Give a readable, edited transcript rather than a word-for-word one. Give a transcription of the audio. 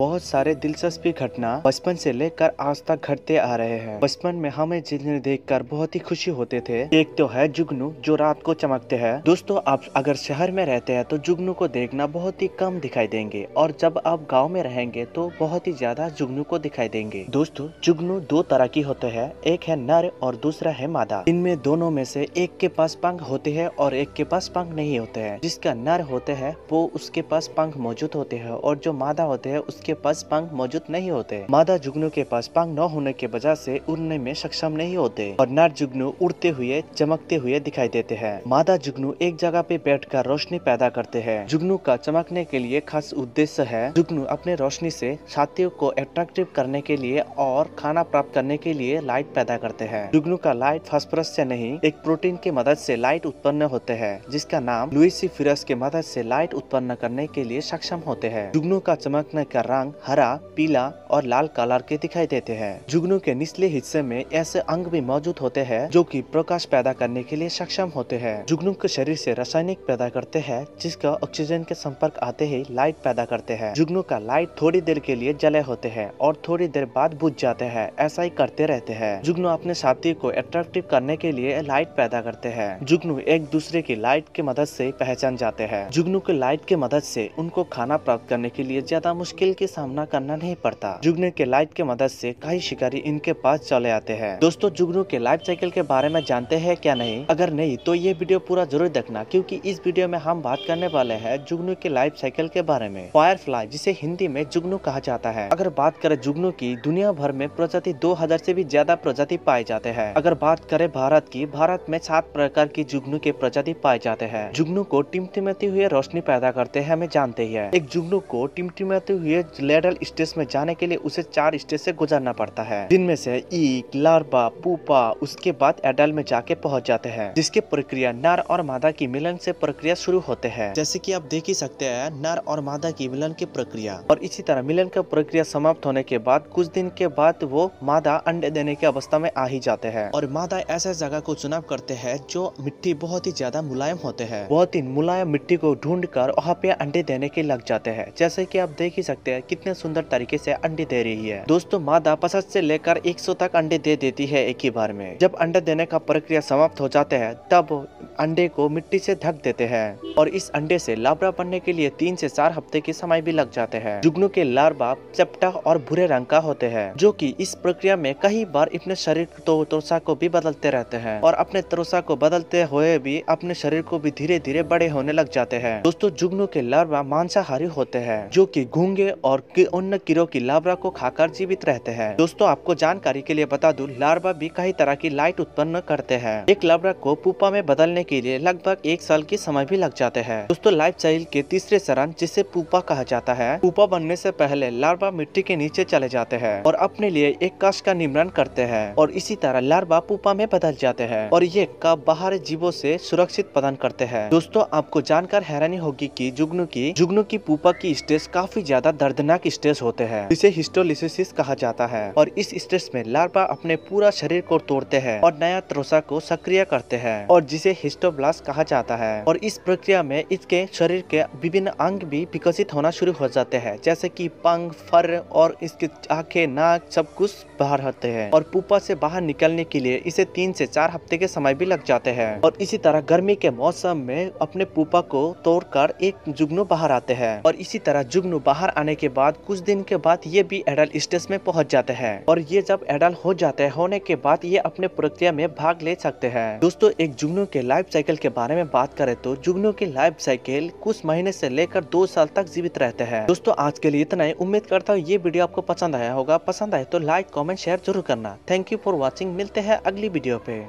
बहुत सारे दिलचस्पी घटना बचपन से लेकर आज तक घटते आ रहे हैं। बचपन में हमें जिन्हें देखकर बहुत ही खुशी होते थे। एक तो है जुगनू जो रात को चमकते हैं। दोस्तों, आप अगर शहर में रहते हैं तो जुगनू को देखना बहुत ही कम दिखाई देंगे और जब आप गांव में रहेंगे तो बहुत ही ज्यादा जुगनू को दिखाई देंगे। दोस्तों, जुगनू दो तरह की होते हैं, एक है नर और दूसरा है मादा। इनमें दोनों में से एक के पास पंख होते हैं और एक के पास पंख नहीं होते हैं। जिसका नर होते हैं वो उसके पास पंख मौजूद होते हैं और जो मादा होते हैं उसके पास पंख मौजूद नहीं होते। मादा जुगनू के पास पंख न होने के वजह से उड़ने में सक्षम नहीं होते और नर जुगनू उड़ते हुए चमकते हुए दिखाई देते हैं। मादा जुगनू एक जगह पे बैठकर रोशनी पैदा करते हैं। जुगनू का चमकने के लिए खास उद्देश्य है। जुगनू अपने रोशनी से साथियों को अट्रैक्टिव करने के लिए और खाना प्राप्त करने के लिए लाइट पैदा करते हैं। जुगनू का लाइट फास्फोरस से नहीं, एक प्रोटीन की मदद से लाइट उत्पन्न होते हैं जिसका नाम लुसिफरस की मदद से लाइट उत्पन्न करने के लिए सक्षम होते हैं। जुगनू का चमकने का रंग हरा, पीला और लाल कलर के दिखाई देते हैं। जुगनू के निचले हिस्से में ऐसे अंग भी मौजूद होते हैं जो कि प्रकाश पैदा करने के लिए सक्षम होते हैं। जुगनू के शरीर से रासायनिक पैदा करते हैं जिसका ऑक्सीजन के संपर्क आते ही लाइट पैदा करते हैं। जुगनू का लाइट थोड़ी देर के लिए जले होते हैं और थोड़ी देर बाद बुझ जाते हैं। ऐसा ही करते रहते हैं। जुगनू अपने साथी को अट्रैक्टिव करने के लिए लाइट पैदा करते हैं। जुगनू एक दूसरे की लाइट की मदद से पहचान जाते हैं। जुगनू के लाइट की मदद से उनको खाना प्राप्त करने के लिए ज्यादा मुश्किल के सामना करना नहीं पड़ता। जुगनू के लाइट की मदद से कई शिकारी इनके पास चले आते हैं। दोस्तों, जुगनू के लाइफ साइकिल के बारे में जानते हैं क्या नहीं? अगर नहीं तो ये वीडियो पूरा जरूर देखना, क्योंकि इस वीडियो में हम बात करने वाले हैं जुगनू के लाइफ साइकिल के बारे में। फायरफ्लाई, जिसे हिंदी में जुगनू कहा जाता है। अगर बात करें जुगनू की, दुनिया भर में प्रजाति 2000 से भी ज्यादा प्रजाति पाए जाते हैं। अगर बात करें भारत की, भारत में 7 प्रकार की जुगनू के प्रजाति पाए जाते हैं। जुगनू को टिमटिमाती हुए रोशनी पैदा करते हैं, हमें जानते ही है। एक जुगनू को टिमटिमाते हुए लैडल स्टेज में जाने के लिए उसे 4 स्टेज से गुजरना पड़ता है, जिनमें से ईक, लार्वा, पुपा, उसके बाद एडल्ट में जाके पहुंच जाते हैं, जिसकी प्रक्रिया नर और मादा की मिलन से प्रक्रिया शुरू होते हैं। जैसे कि आप देख ही सकते हैं, नर और मादा की मिलन की प्रक्रिया। और इसी तरह मिलन की प्रक्रिया समाप्त होने के बाद कुछ दिन के बाद वो मादा अंडे देने की अवस्था में आ ही जाते हैं। और मादा ऐसे जगह को चुनाव करते हैं जो मिट्टी बहुत ही ज्यादा मुलायम होते हैं। बहुत ही मुलायम मिट्टी को ढूंढकर वहाँ पे अंडे देने के लग जाते हैं। जैसे कि आप देख ही सकते हैं कितने सुंदर तरीके से अंडे दे रही है। दोस्तों, मादा 50 से लेकर 100 तक अंडे दे देती है एक ही बार में। जब अंडे देने का प्रक्रिया समाप्त हो जाते हैं तब अंडे को मिट्टी से ढक देते हैं और इस अंडे से लार्वा बनने के लिए 3 से 4 हफ्ते के समय भी लग जाते हैं। जुगनू के लार्वा चपटा और भूरे रंग का होते हैं, जो कि इस प्रक्रिया में कई बार अपने शरीर त्वचा को भी बदलते रहते हैं और अपने त्वचा को बदलते हुए भी अपने शरीर को भी धीरे धीरे बड़े होने लग जाते हैं। दोस्तों, जुगनू के लार्वा मांसाहारी होते हैं, जो कि घोंघे और अन्य कीड़ों की लार्वा को खाकर जीवित रहते हैं। दोस्तों, आपको जानकारी के लिए बता दूं, लार्वा भी कई तरह की लाइट उत्पन्न करते हैं। एक लार्वा को पुपा में बदलने के लिए लगभग 1 साल की समय भी लग जाते हैं। दोस्तों, लाइफ साइकिल के तीसरे चरण, जिसे पुपा कहा जाता है, पुपा बनने से पहले लार्वा मिट्टी के नीचे चले जाते हैं और अपने लिए एक कश का निर्माण करते हैं और इसी तरह लार्वा पुपा में बदल जाते हैं और ये कप बाहरी जीवों से सुरक्षित प्रदान करते हैं। दोस्तों, आपको जानकर हैरानी होगी कि जुगनू की पुपा की स्टेज काफी ज्यादा दर्दनाक स्टेज होते हैं, जिसे हिस्टोलिसिस कहा जाता है। और इस स्टेज में लार्वा अपने पूरा शरीर को तोड़ते हैं और नया त्वचा को सक्रिय करते हैं और जिसे हिस्टोब्लास्ट कहा जाता है। और इस प्रक्रिया में इसके शरीर के विभिन्न अंग भी विकसित होना शुरू हो जाते हैं, जैसे कि पंख, फर और इसके आंखें, नाक, सब कुछ बाहर होते हैं। और पुपा से बाहर निकलने के लिए इसे 3 से 4 हफ्ते के समय भी लग जाते हैं। और इसी तरह गर्मी के मौसम में अपने पुपा को तोड़कर एक जुगनू बाहर आते हैं और इसी तरह जुगनू बाहर आने के बाद कुछ दिन के बाद ये भी एडल्ट स्टेज में पहुंच जाते हैं और ये जब एडल्ट हो जाते हैं, होने के बाद ये अपने प्रक्रिया में भाग ले सकते हैं। दोस्तों, एक जुगनू के लाइफ साइकिल के बारे में बात करें तो जुगनू की लाइफ साइकिल कुछ महीने से लेकर 2 साल तक जीवित रहते हैं। दोस्तों, आज के लिए इतना ही। उम्मीद करता हूँ ये वीडियो आपको पसंद आया होगा। पसंद आए तो लाइक, कमेंट, शेयर जरूर करना। Thank you for watching. मिलते हैं अगली वीडियो पे।